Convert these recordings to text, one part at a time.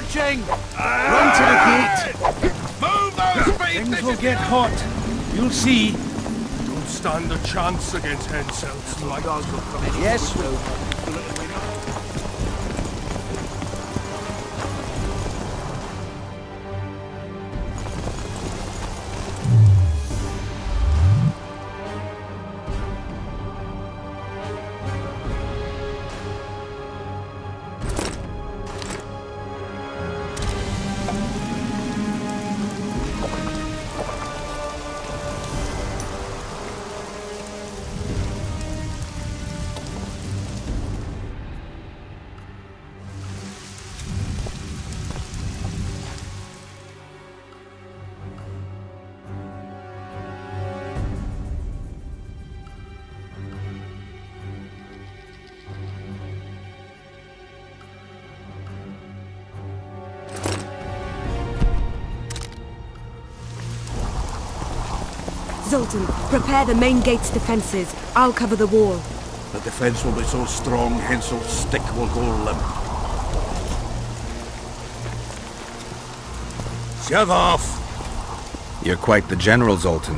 marching! Run to the gate! Move those feet! Things will get hot. You'll see. Don't stand a chance against Henselt's like us. Yes, Zoltan, prepare the main gate's defenses. I'll cover the wall. The defense will be so strong, Henselt's stick will go limp. Shove off! You're quite the general, Zoltan.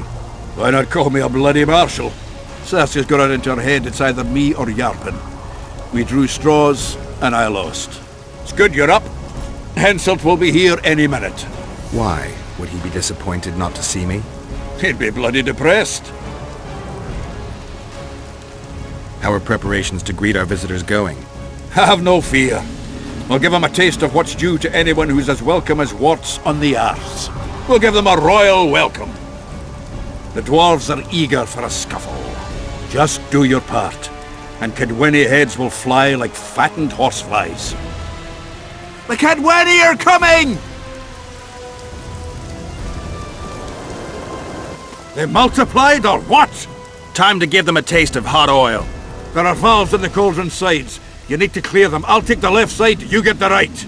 Why not call me a bloody marshal? Cersei's got it into her head it's either me or Yarpen. We drew straws, and I lost. It's good you're up. Henselt will be here any minute. Why? Would he be disappointed not to see me? He'd be bloody depressed. How are preparations to greet our visitors going? Have no fear. We'll give them a taste of what's due to anyone who's as welcome as warts on the arse. We'll give them a royal welcome. The dwarves are eager for a scuffle. Just do your part, and Cadwenny heads will fly like fattened horseflies. The Cadwenny are coming! They multiplied or what? Time to give them a taste of hot oil. There are valves in the cauldron sides. You need to clear them. I'll take the left side, you get the right.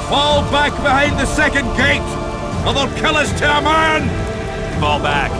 Fall back behind the second gate, or they'll kill us to a man! Fall back.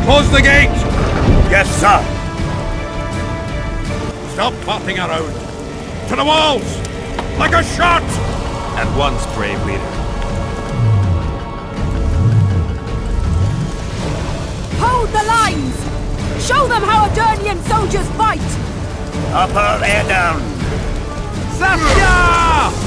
Close the gate! Yes, sir. Stop farting around. To the walls! Like a shot! At once, brave leader. Hold the lines! Show them how Adernian soldiers fight! Upper air down! Saskia!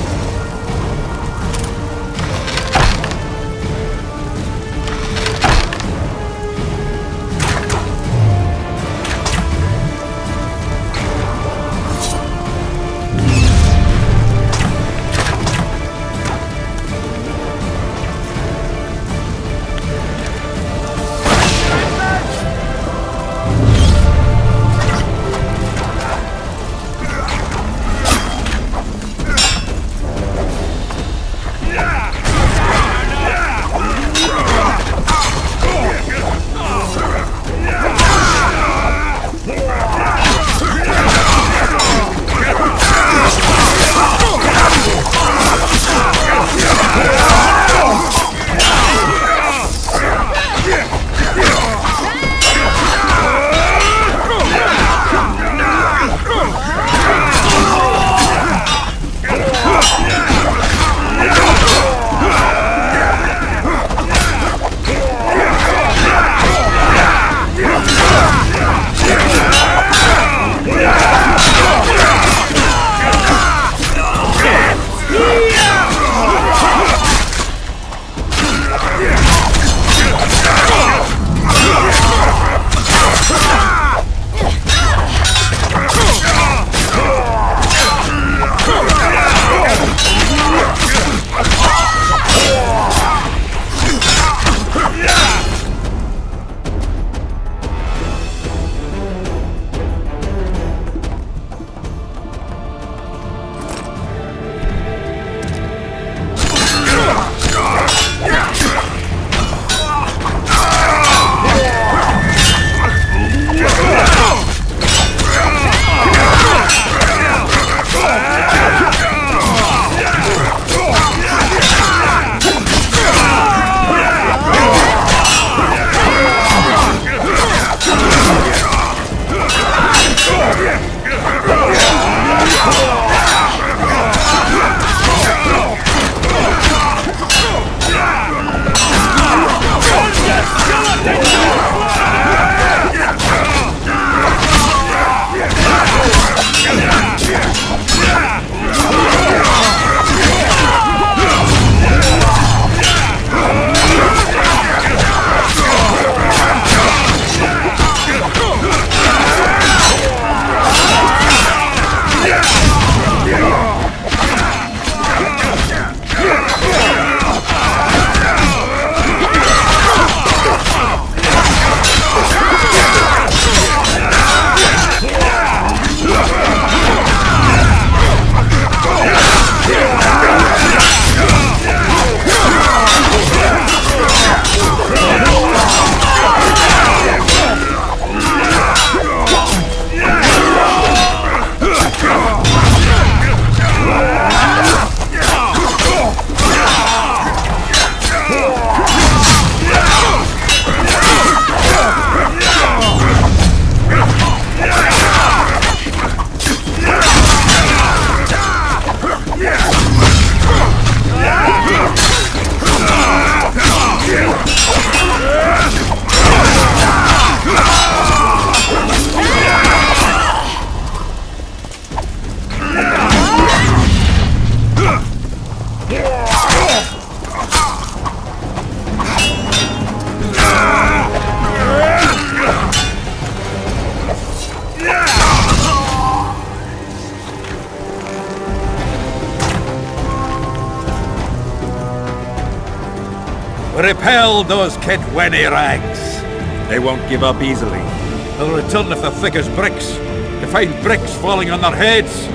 Repel those Kedwenny rags. They won't give up easily. They'll return if they're thick as bricks, to find bricks falling on their heads.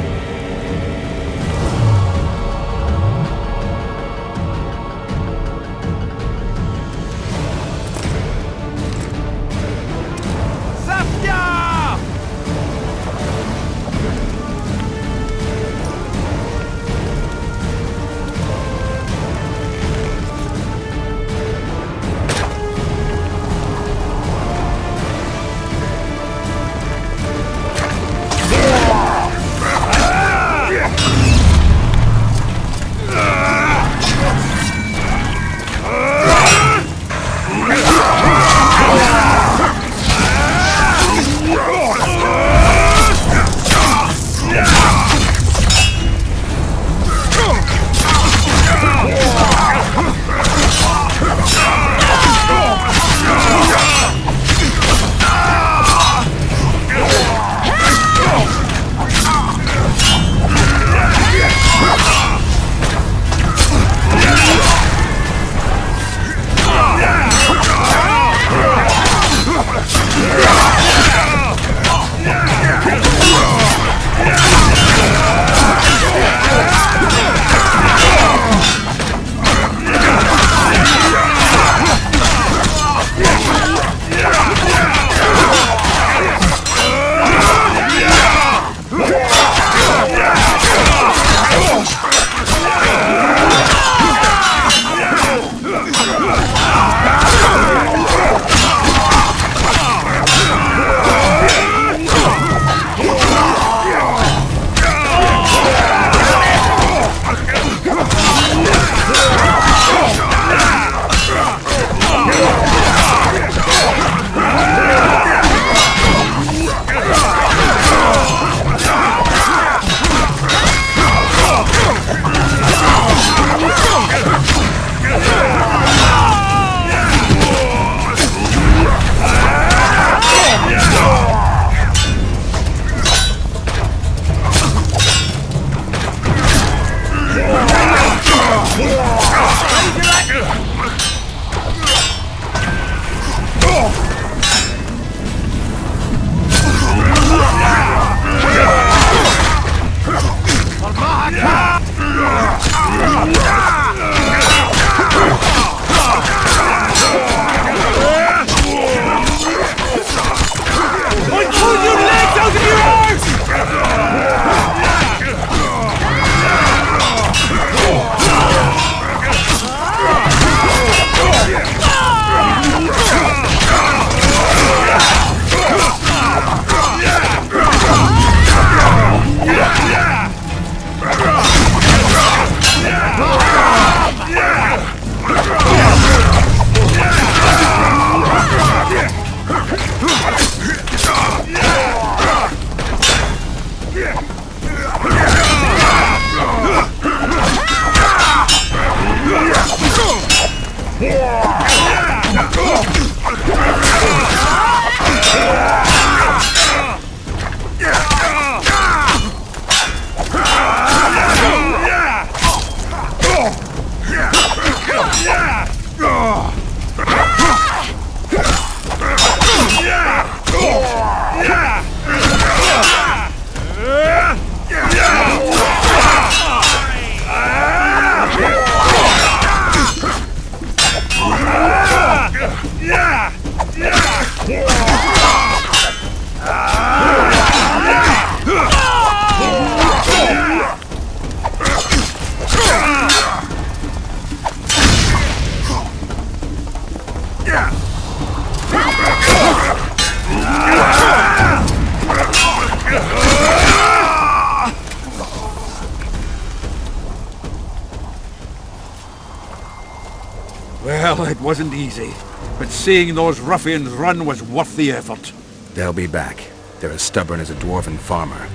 Well, it wasn't easy, but seeing those ruffians run was worth the effort. They'll be back. They're as stubborn as a dwarven farmer.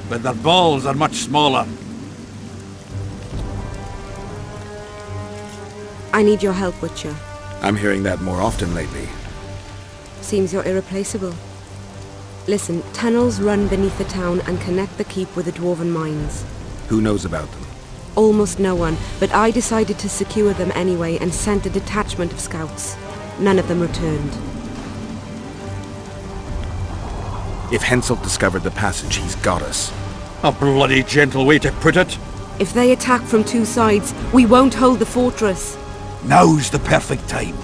But their balls are much smaller. I need your help, Witcher. I'm hearing that more often lately. Seems you're irreplaceable. Listen, tunnels run beneath the town and connect the keep with the dwarven mines. Who knows about them? Almost no one, but I decided to secure them anyway and sent a detachment of scouts. None of them returned. If Henselt discovered the passage, he's got us. A bloody gentle way to put it. If they attack from two sides, we won't hold the fortress. Now's the perfect time.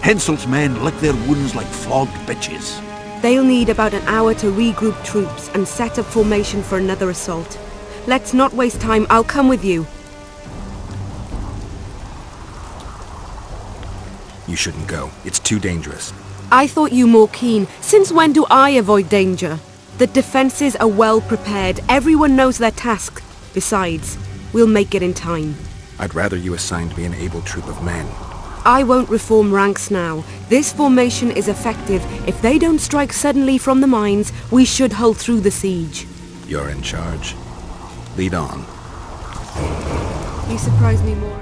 Henselt's men lick their wounds like flogged bitches. They'll need about an hour to regroup troops and set up formation for another assault. Let's not waste time. I'll come with you. You shouldn't go. It's too dangerous. I thought you more keen. Since when do I avoid danger? The defenses are well prepared. Everyone knows their task. Besides, we'll make it in time. I'd rather you assigned me an able troop of men. I won't reform ranks now. This formation is effective. If they don't strike suddenly from the mines, we should hold through the siege. You're in charge. Lead on. You surprise me more.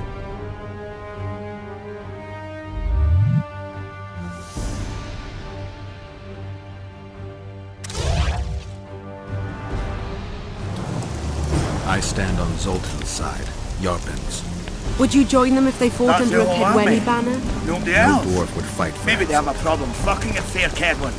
I stand on Zoltan's side, Yarpen's. Would you join them if they fought That's under the a whole army. Kedweni banner? Nobody No else. dwarf would fight for Maybe they Henselt. have a problem fucking a fair Kedwen.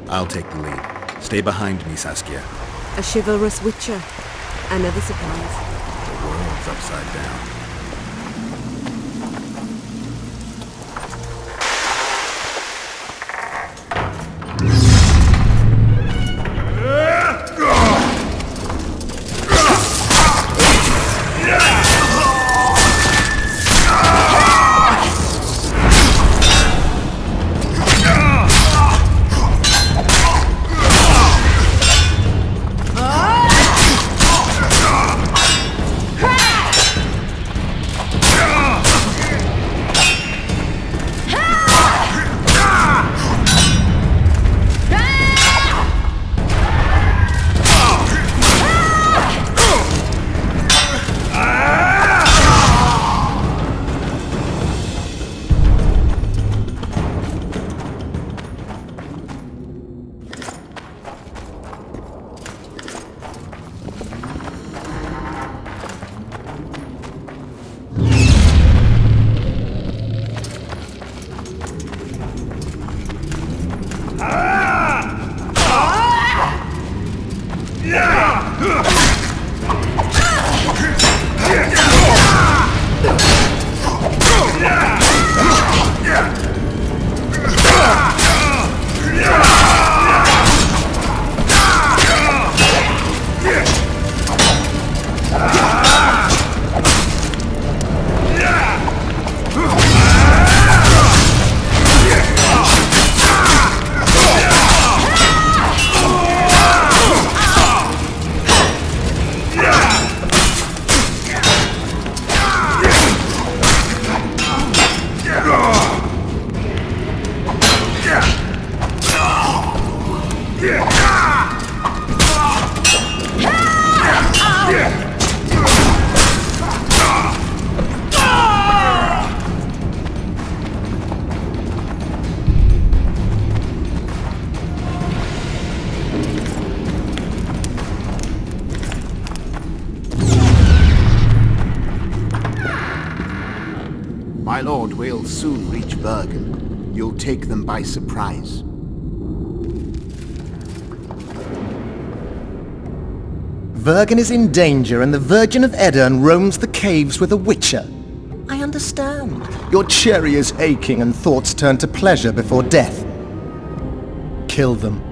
I'll take the lead. Stay behind me, Saskia. A chivalrous witcher. Another surprise. The world's upside down. My lord, we'll soon reach Vergen. You'll take them by surprise. Vergen is in danger and the Virgin of Edirn roams the caves with a witcher. I understand. Your cherry is aching and thoughts turn to pleasure before death. Kill them.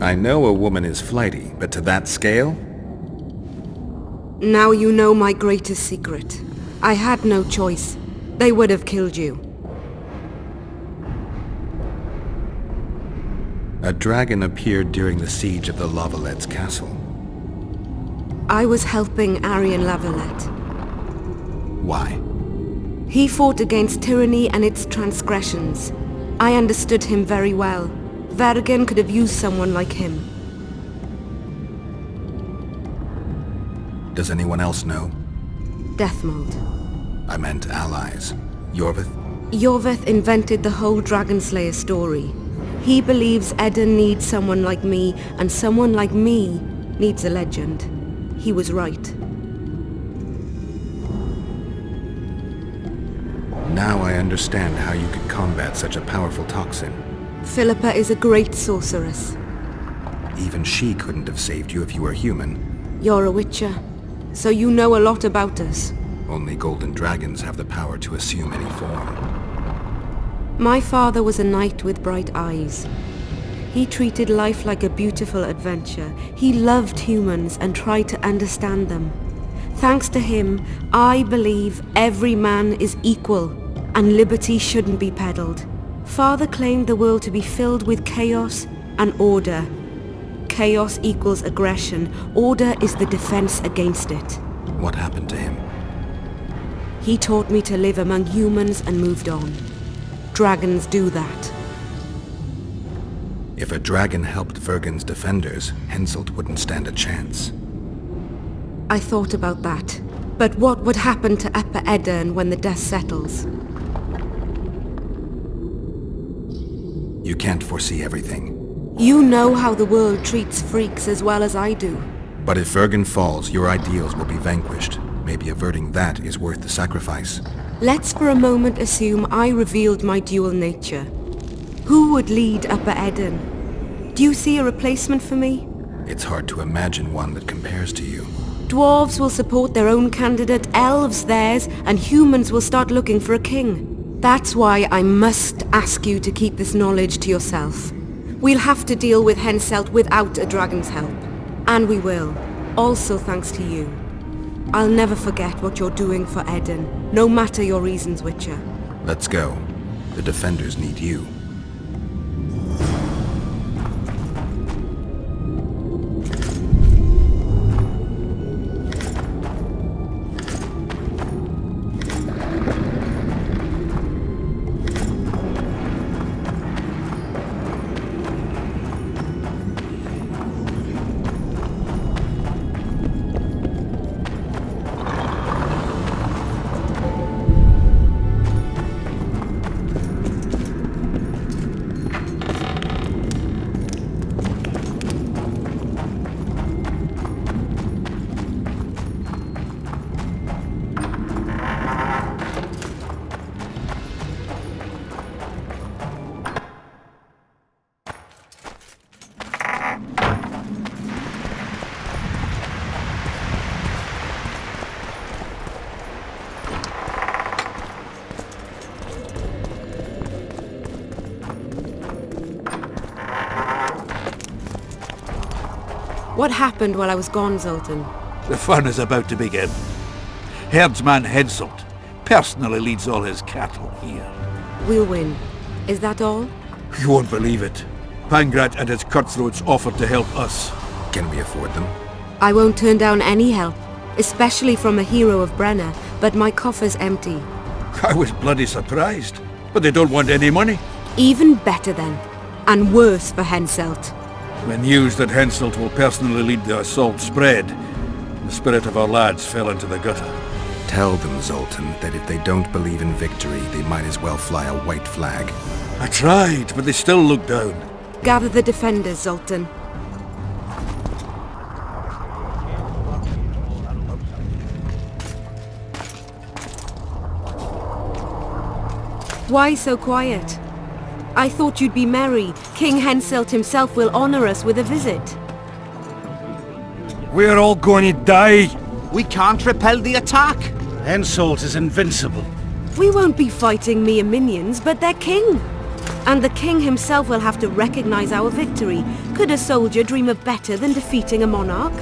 I know a woman is flighty, but to that scale? Now you know my greatest secret. I had no choice. They would have killed you. A dragon appeared during the siege of the Lavalettes' castle. I was helping Aryan Lavalette. Why? He fought against tyranny and its transgressions. I understood him very well. Vergen could have used someone like him. Does anyone else know? Death Mode. I meant allies. Yorvith? Yorvith invented the whole Dragon Slayer story. He believes Eden needs someone like me, and someone like me needs a legend. He was right. Now I understand how you could combat such a powerful toxin. Philippa is a great sorceress. Even she couldn't have saved you if you were human. You're a witcher, so you know a lot about us. Only golden dragons have the power to assume any form. My father was a knight with bright eyes. He treated life like a beautiful adventure. He loved humans and tried to understand them. Thanks to him, I believe every man is equal, and liberty shouldn't be peddled. Father claimed the world to be filled with chaos and order. Chaos equals aggression. Order is the defense against it. What happened to him? He taught me to live among humans and moved on. Dragons do that. If a dragon helped Vergen's defenders, Henselt wouldn't stand a chance. I thought about that. But what would happen to Upper Edirn when the dust settles? You can't foresee everything. You know how the world treats freaks as well as I do. But if Vergen falls, your ideals will be vanquished. Maybe averting that is worth the sacrifice. Let's for a moment assume I revealed my dual nature. Who would lead Upper Edirn? Do you see a replacement for me? It's hard to imagine one that compares to you. Dwarves will support their own candidate, elves theirs, and humans will start looking for a king. That's why I must ask you to keep this knowledge to yourself. We'll have to deal with Henselt without a dragon's help. And we will. Also thanks to you. I'll never forget what you're doing for Edirn, no matter your reasons, Witcher. Let's go. The defenders need you. What happened while I was gone, Zoltan? The fun is about to begin. Herdsman Henselt personally leads all his cattle here. We'll win. Is that all? You won't believe it. Pangrat and his cutthroats offered to help us. Can we afford them? I won't turn down any help, especially from a hero of Brenna, but my coffer's empty. I was bloody surprised, but they don't want any money. Even better then. And worse for Henselt. When news that Henselt will personally lead the assault spread, the spirit of our lads fell into the gutter. Tell them, Zoltan, that if they don't believe in victory, they might as well fly a white flag. I tried, but they still looked down. Gather the defenders, Zoltan. Why so quiet? I thought you'd be merry. King Henselt himself will honor us with a visit. We're all going to die. We can't repel the attack. Henselt is invincible. We won't be fighting mere minions, but their king. And the king himself will have to recognize our victory. Could a soldier dream of better than defeating a monarch?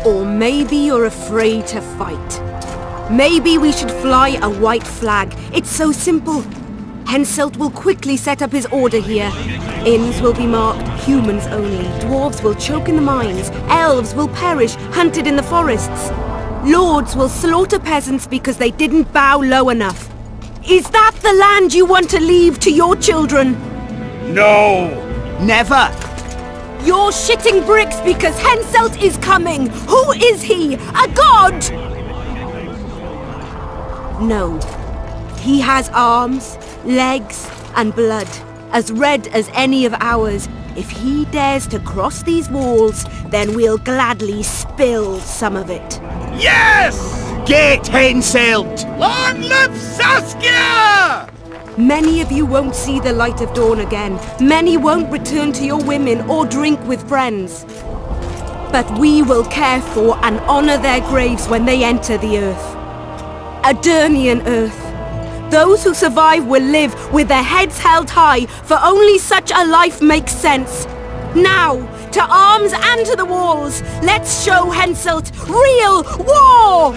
Or maybe you're afraid to fight. Maybe we should fly a white flag. It's so simple. Henselt will quickly set up his order here. Inns will be marked humans only. Dwarves will choke in the mines. Elves will perish, hunted in the forests. Lords will slaughter peasants because they didn't bow low enough. Is that the land you want to leave to your children? No! Never! You're shitting bricks because Henselt is coming! Who is he? A god? No. He has arms, legs, and blood, as red as any of ours. If he dares to cross these walls, then we'll gladly spill some of it. Yes! Get Henselt! Long live Saskia! Many of you won't see the light of dawn again. Many won't return to your women or drink with friends. But we will care for and honor their graves when they enter the earth. Adernian earth. Those who survive will live with their heads held high, for only such a life makes sense. Now, to arms and to the walls! Let's show Henselt real war!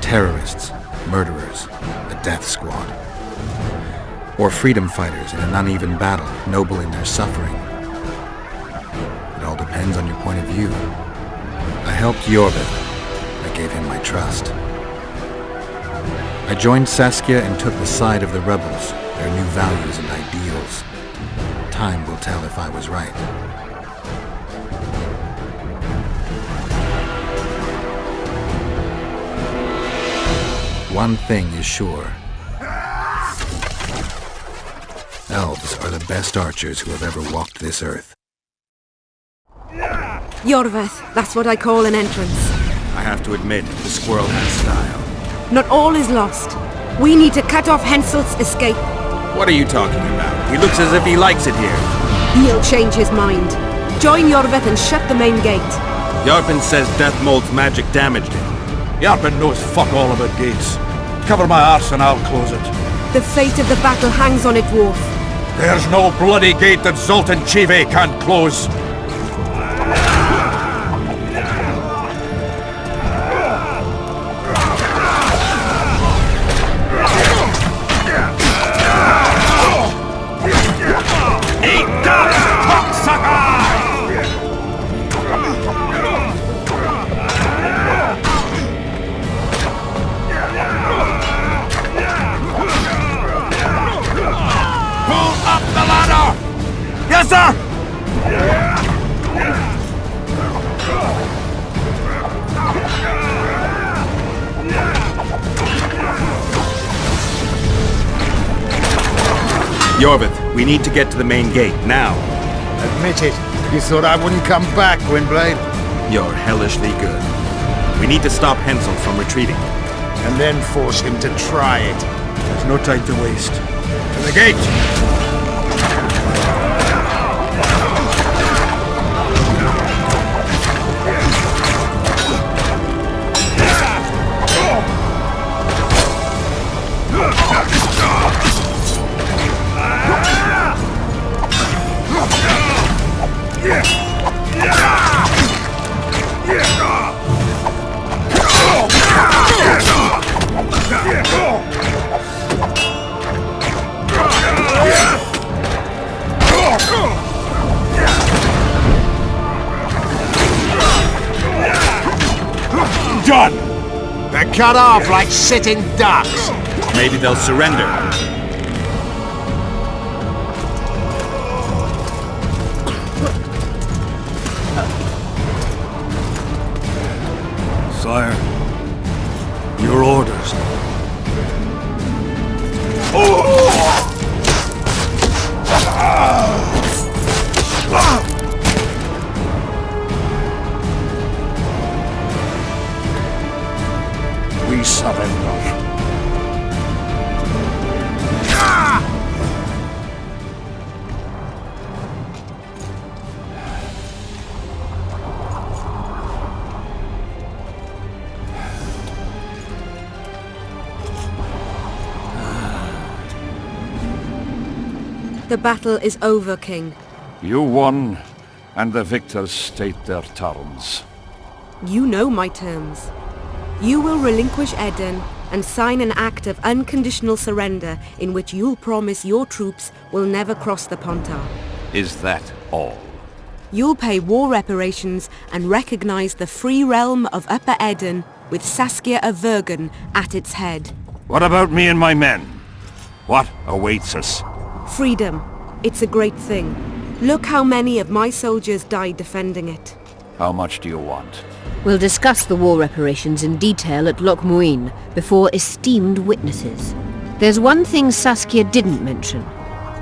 Terrorists, murderers, a death squad. Or freedom fighters in an uneven battle, noble in their suffering. It all depends on your point of view. I helped Jorveth. I gave him my trust. I joined Saskia and took the side of the rebels, their new values and ideals. Time will tell if I was right. One thing is sure. Elves are the best archers who have ever walked this earth. Jorveth, that's what I call an entrance. I have to admit, the squirrel has style. Not all is lost. We need to cut off Henselt's escape. What are you talking about? He looks as if he likes it here. He'll change his mind. Join Jorveth and shut the main gate. Yarpen says Death Mold's magic damaged him. Yarpen knows fuck all about gates. Cover my arse and I'll close it. The fate of the battle hangs on it, dwarf. There's no bloody gate that Zoltan Chive can't close. Yes, sir! Yorvith, we need to get to the main gate, now. Admit it. You thought I wouldn't come back, Gwynblade? You're hellishly good. We need to stop Hensel from retreating. And then force him to try it. There's no time to waste. To the gate! Done! They're cut off like sitting ducks. Maybe they'll surrender. Sire, your orders. We surrender. The battle is over, King. You won, and the victors state their terms. You know my terms. You will relinquish Eden and sign an act of unconditional surrender in which you'll promise your troops will never cross the Pontar. Is that all? You'll pay war reparations and recognize the free realm of Upper Eden with Saskia of Vergen at its head. What about me and my men? What awaits us? Freedom. It's a great thing. Look how many of my soldiers died defending it. How much do you want? We'll discuss the war reparations in detail at Loch Muin before esteemed witnesses. There's one thing Saskia didn't mention.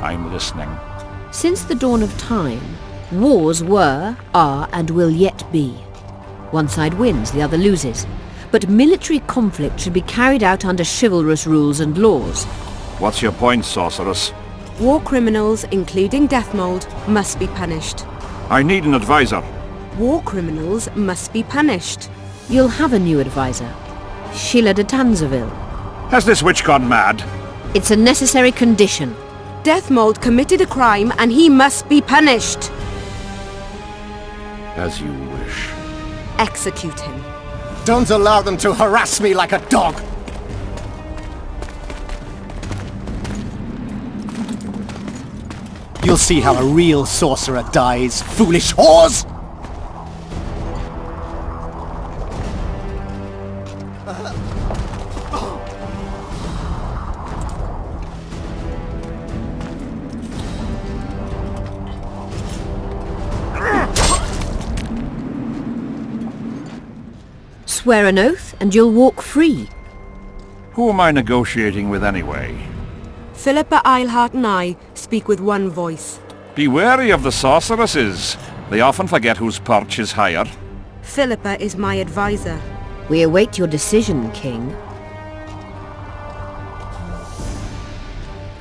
I'm listening. Since the dawn of time, wars were, are, and will yet be. One side wins, the other loses. But military conflict should be carried out under chivalrous rules and laws. What's your point, sorceress? War criminals, including Deathmold, must be punished. I need an advisor. War criminals must be punished. You'll have a new advisor. Sheila de Tanzaville. Has this witch gone mad? It's a necessary condition. Deathmold committed a crime and he must be punished. As you wish. Execute him. Don't allow them to harass me like a dog! You'll see how a real sorcerer dies, foolish whores! Swear an oath and you'll walk free. Who am I negotiating with anyway? Philippa Eilhart and I speak with one voice. Be wary of the sorceresses. They often forget whose perch is higher. Philippa is my advisor. We await your decision, King.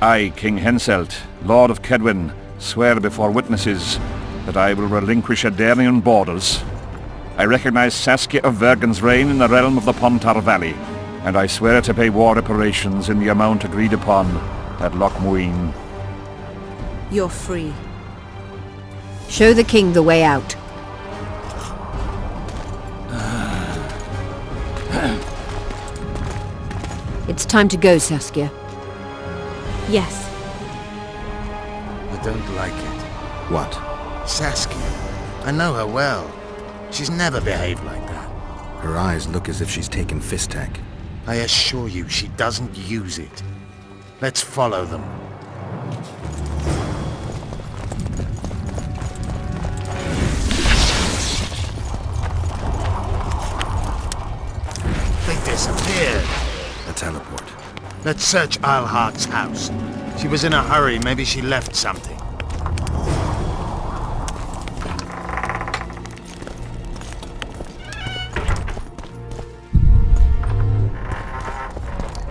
I, King Henselt, Lord of Kedwin, swear before witnesses that I will relinquish Adarian borders. I recognize Saskia of Vergen's reign in the realm of the Pontar Valley. and I swear to pay war reparations in the amount agreed upon at Loch Muin. You're free. Show the king the way out. It's time to go, Saskia. Yes. I don't like it. What? Saskia. I know her well. She's never behaved like that. Her eyes look as if she's taken Fistek. I assure you, she doesn't use it. Let's follow them. They disappeared. A teleport. Let's search Eilhart's house. She was in a hurry. Maybe she left something.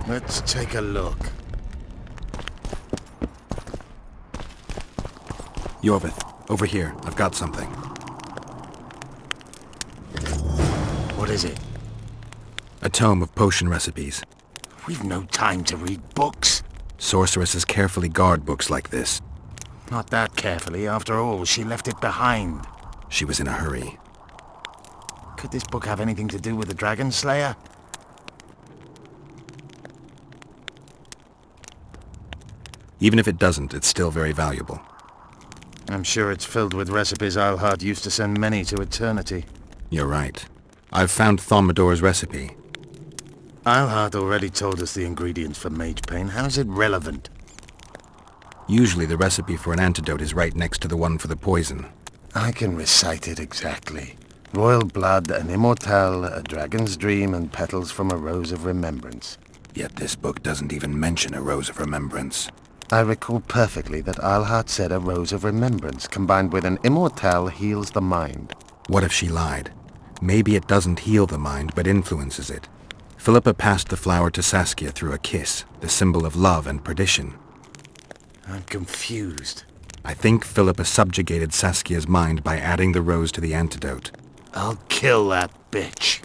Let's take a look. Yorvith, over here. I've got something. What is it? A tome of potion recipes. We've no time to read books. Sorceresses carefully guard books like this. Not that carefully. After all, she left it behind. She was in a hurry. Could this book have anything to do with the Dragon Slayer? Even if it doesn't, it's still very valuable. I'm sure it's filled with recipes Eilhart used to send many to eternity. You're right. I've found Thaumadour's recipe. Eilhart already told us the ingredients for mage pain. How is it relevant? Usually the recipe for an antidote is right next to the one for the poison. I can recite it exactly. Royal blood, an immortal, a dragon's dream, and petals from a rose of remembrance. Yet this book doesn't even mention a rose of remembrance. I recall perfectly that Eilhart said a rose of remembrance combined with an immortal heals the mind. What if she lied? Maybe it doesn't heal the mind, but influences it. Philippa passed the flower to Saskia through a kiss, the symbol of love and perdition. I'm confused. I think Philippa subjugated Saskia's mind by adding the rose to the antidote. I'll kill that bitch.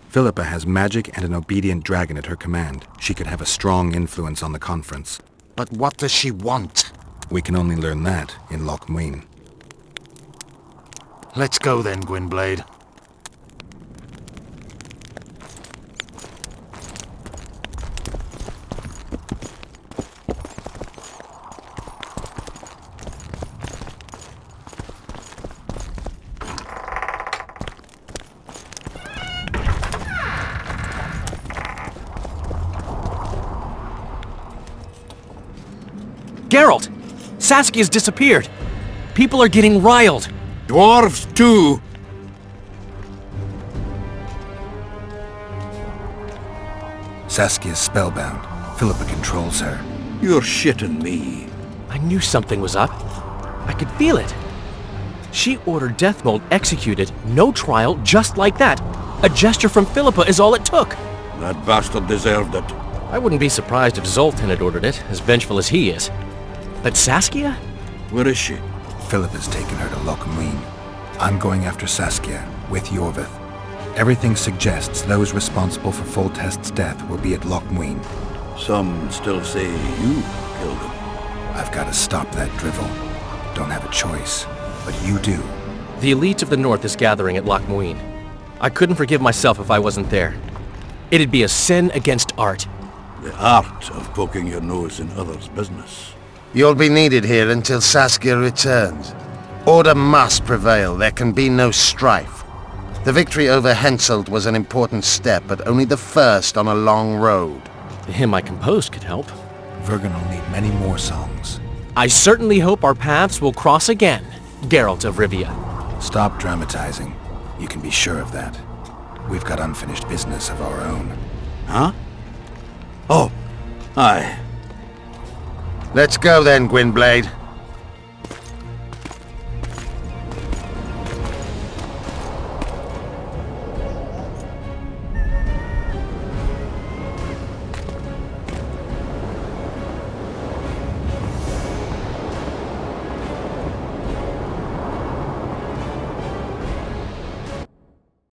Philippa has magic and an obedient dragon at her command. She could have a strong influence on the conference. But what does she want? We can only learn that in Loch Muin. Let's go then, Gwynblade. Geralt! Saskia's disappeared! People are getting riled! Dwarves too! Saskia's spellbound. Philippa controls her. You're shitting me. I knew something was up. I could feel it. She ordered Deathmold executed, no trial, just like that. A gesture from Philippa is all it took. That bastard deserved it. I wouldn't be surprised if Zoltan had ordered it, as vengeful as he is. But Saskia? Where is she? Philippa's taken her to Loch Muin. I'm going after Saskia, with Yorvith. Everything suggests those responsible for Foltest's death will be at Loch Muin. Some still say you killed him. I've got to stop that drivel. Don't have a choice, but you do. The elite of the North is gathering at Loch Muin. I couldn't forgive myself if I wasn't there. It'd be a sin against art. The art of poking your nose in others' business. You'll be needed here until Saskia returns. Order must prevail. There can be no strife. The victory over Henselt was an important step, but only the first on a long road. The hymn I composed could help. Vergen will need many more songs. I certainly hope our paths will cross again, Geralt of Rivia. Stop dramatizing. You can be sure of that. We've got unfinished business of our own. Huh? Oh, aye. Let's go then, Gwynblade.